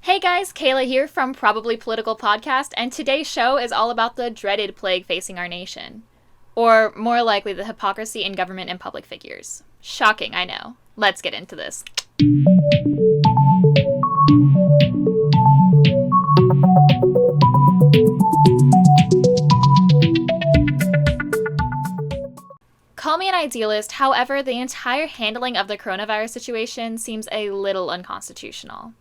Hey guys, Kaela here from Probably Political podcast, and today's show is all about the dreaded plague facing our nation. Or more likely, the hypocrisy in government and public figures. Shocking, I know. Let's get into this. Call me an idealist, however, the entire handling of the coronavirus situation seems a little unconstitutional.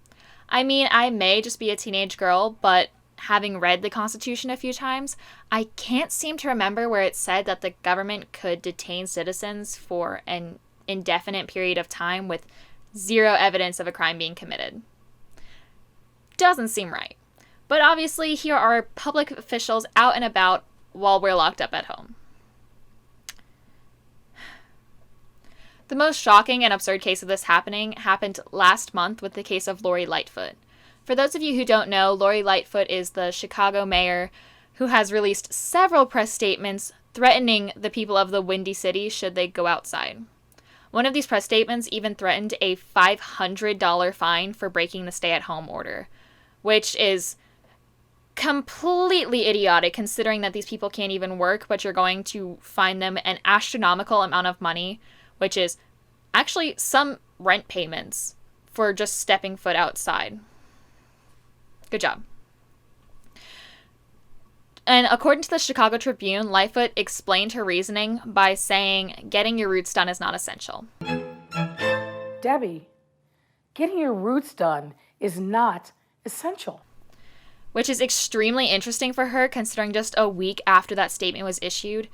I mean, I may just be a teenage girl, but having read the Constitution a few times, I can't seem to remember where it said that the government could detain citizens for an indefinite period of time with zero evidence of a crime being committed. Doesn't seem right. But obviously, here are public officials out and about while we're locked up at home. The most shocking and absurd case of this happened last month with the case of Lori Lightfoot. For those of you who don't know, Lori Lightfoot is the Chicago mayor who has released several press statements threatening the people of the Windy City should they go outside. One of these press statements even threatened a $500 fine for breaking the stay-at-home order, which is completely idiotic considering that these people can't even work, but you're going to fine them an astronomical amount of money, which is actually some rent payments for just stepping foot outside. Good job. And according to the Chicago Tribune, Lightfoot explained her reasoning by saying getting your roots done is not essential. Debbie, getting your roots done is not essential. Which is extremely interesting for her considering just a week after that statement was issued,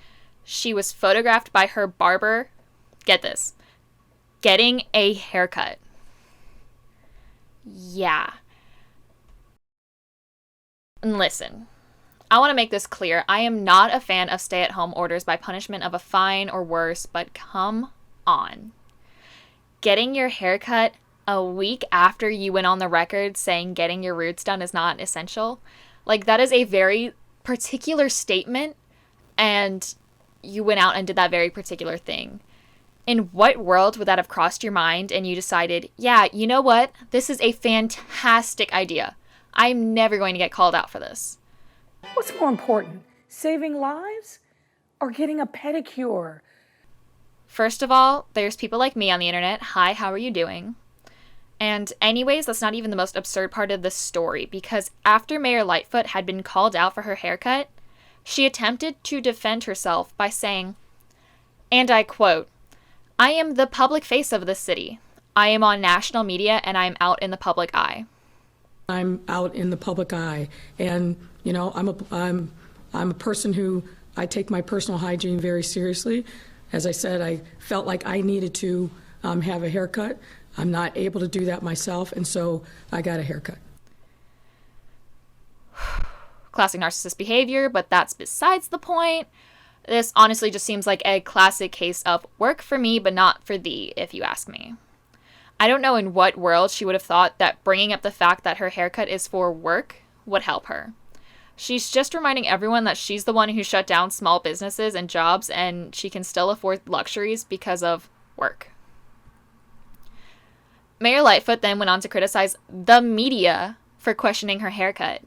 she was photographed by her barber, get this, getting a haircut. Yeah. And listen, I want to make this clear. I am not a fan of stay-at-home orders by punishment of a fine or worse, but come on. Getting your haircut a week after you went on the record saying getting your roots done is not essential, like that is a very particular statement, and you went out and did that very particular thing. In what world would that have crossed your mind and you decided, yeah, you know what? This is a fantastic idea. I'm never going to get called out for this. What's more important, saving lives or getting a pedicure? First of all, there's people like me on the internet. Hi, how are you doing? And anyways, that's not even the most absurd part of the story, because after Mayor Lightfoot had been called out for her haircut, she attempted to defend herself by saying, and I quote, "I am the public face of this city. I am on national media and I am out in the public eye." I'm out in the public eye, and I'm a person who I take my personal hygiene very seriously. As I said, I felt like I needed to have a haircut. I'm not able to do that myself, and so I got a haircut. Classic narcissist behavior, but that's besides the point. This honestly just seems like a classic case of work for me, but not for thee, if you ask me. I don't know in what world she would have thought that bringing up the fact that her haircut is for work would help her. She's just reminding everyone that she's the one who shut down small businesses and jobs, and she can still afford luxuries because of work. Mayor Lightfoot then went on to criticize the media for questioning her haircut.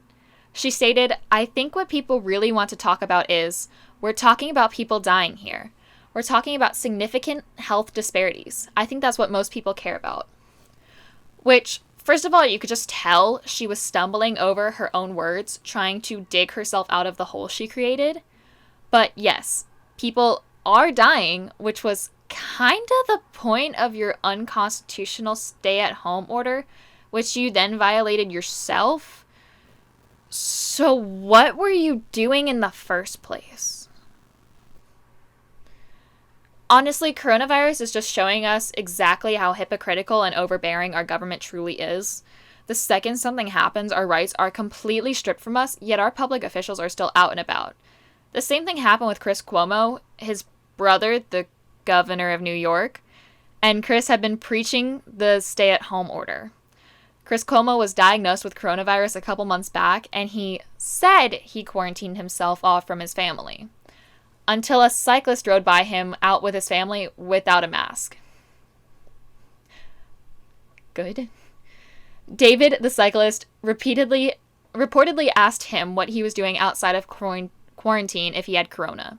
She stated, "I think what people really want to talk about is, we're talking about people dying here. We're talking about significant health disparities. I think that's what most people care about." Which, first of all, you could just tell she was stumbling over her own words, trying to dig herself out of the hole she created. But yes, people are dying, which was kind of the point of your unconstitutional stay-at-home order, which you then violated yourself. So what were you doing in the first place? Honestly, coronavirus is just showing us exactly how hypocritical and overbearing our government truly is. The second something happens, our rights are completely stripped from us, yet our public officials are still out and about. The same thing happened with Chris Cuomo, his brother, the governor of New York, and Chris had been preaching the stay-at-home order. Chris Cuomo was diagnosed with coronavirus a couple months back, and he said he quarantined himself off from his family, until a cyclist rode by him out with his family without a mask. Good. David, the cyclist, reportedly asked him what he was doing outside of quarantine if he had corona.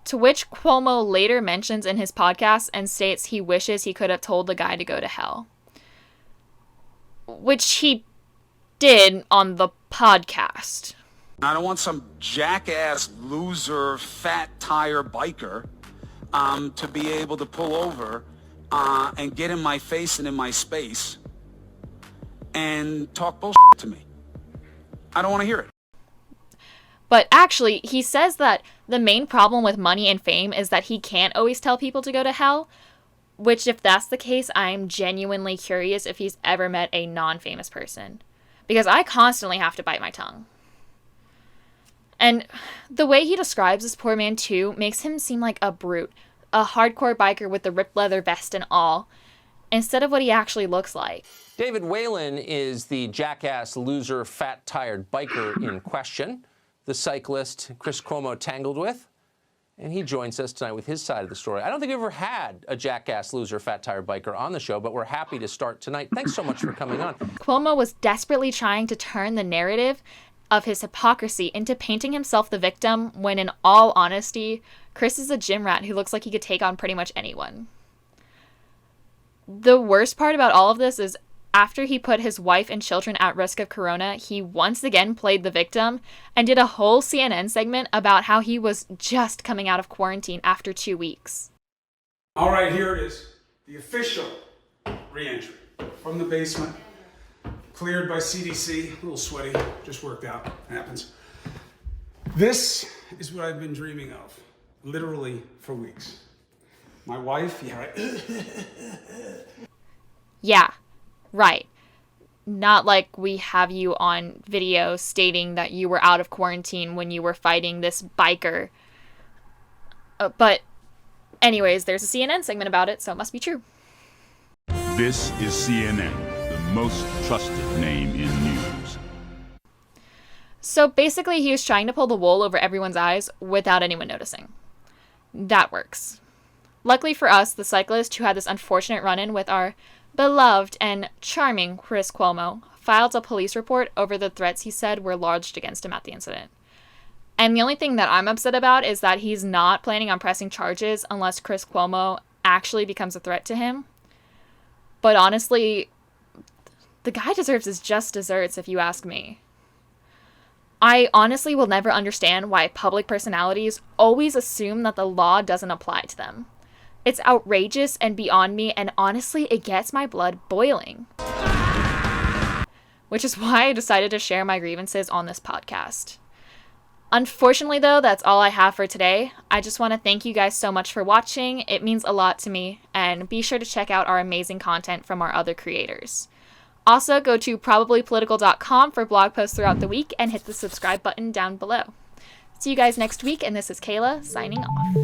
To which Cuomo later mentions in his podcast and states he wishes he could have told the guy to go to hell. Which he did on the podcast. I don't want some jackass, loser, fat tire biker to be able to pull over and get in my face and in my space and talk bullshit to me. I don't want to hear it. But actually, he says that the main problem with money and fame is that he can't always tell people to go to hell, which if that's the case, I'm genuinely curious if he's ever met a non-famous person. Because I constantly have to bite my tongue. And the way he describes this poor man too makes him seem like a brute, a hardcore biker with the ripped leather vest and all, instead of what he actually looks like. David Whalen is the jackass, loser, fat, tired biker in question, the cyclist Chris Cuomo tangled with, and he joins us tonight with his side of the story. I don't think we've ever had a jackass, loser, fat, tired biker on the show, but we're happy to start tonight. Thanks so much for coming on. Cuomo was desperately trying to turn the narrative of his hypocrisy into painting himself the victim when, in all honesty, Chris is a gym rat who looks like he could take on pretty much anyone. The worst part about all of this is after he put his wife and children at risk of corona, he once again played the victim and did a whole CNN segment about how he was just coming out of quarantine after 2 weeks. All right, here it is. The official re-entry from the basement, cleared by CDC. A little sweaty, just worked out. Happens. This is what I've been dreaming of, literally for weeks. My wife, Yeah, right. Not like we have you on video stating that you were out of quarantine when you were fighting this biker. But anyways, there's a CNN segment about it, so it must be true. This is CNN, the most trusted name in news. So basically, he was trying to pull the wool over everyone's eyes without anyone noticing. That works. Luckily for us, the cyclist who had this unfortunate run-in with our beloved and charming Chris Cuomo filed a police report over the threats he said were lodged against him at the incident. And the only thing that I'm upset about is that he's not planning on pressing charges unless Chris Cuomo actually becomes a threat to him. But honestly, the guy deserves his just desserts if you ask me. I honestly will never understand why public personalities always assume that the law doesn't apply to them. It's outrageous and beyond me, and honestly, it gets my blood boiling. Which is why I decided to share my grievances on this podcast. Unfortunately, though, that's all I have for today. I just want to thank you guys so much for watching. It means a lot to me, and be sure to check out our amazing content from our other creators. Also, go to ProbablyPolitical.com for blog posts throughout the week, and hit the subscribe button down below. See you guys next week, and this is Kaela, signing off.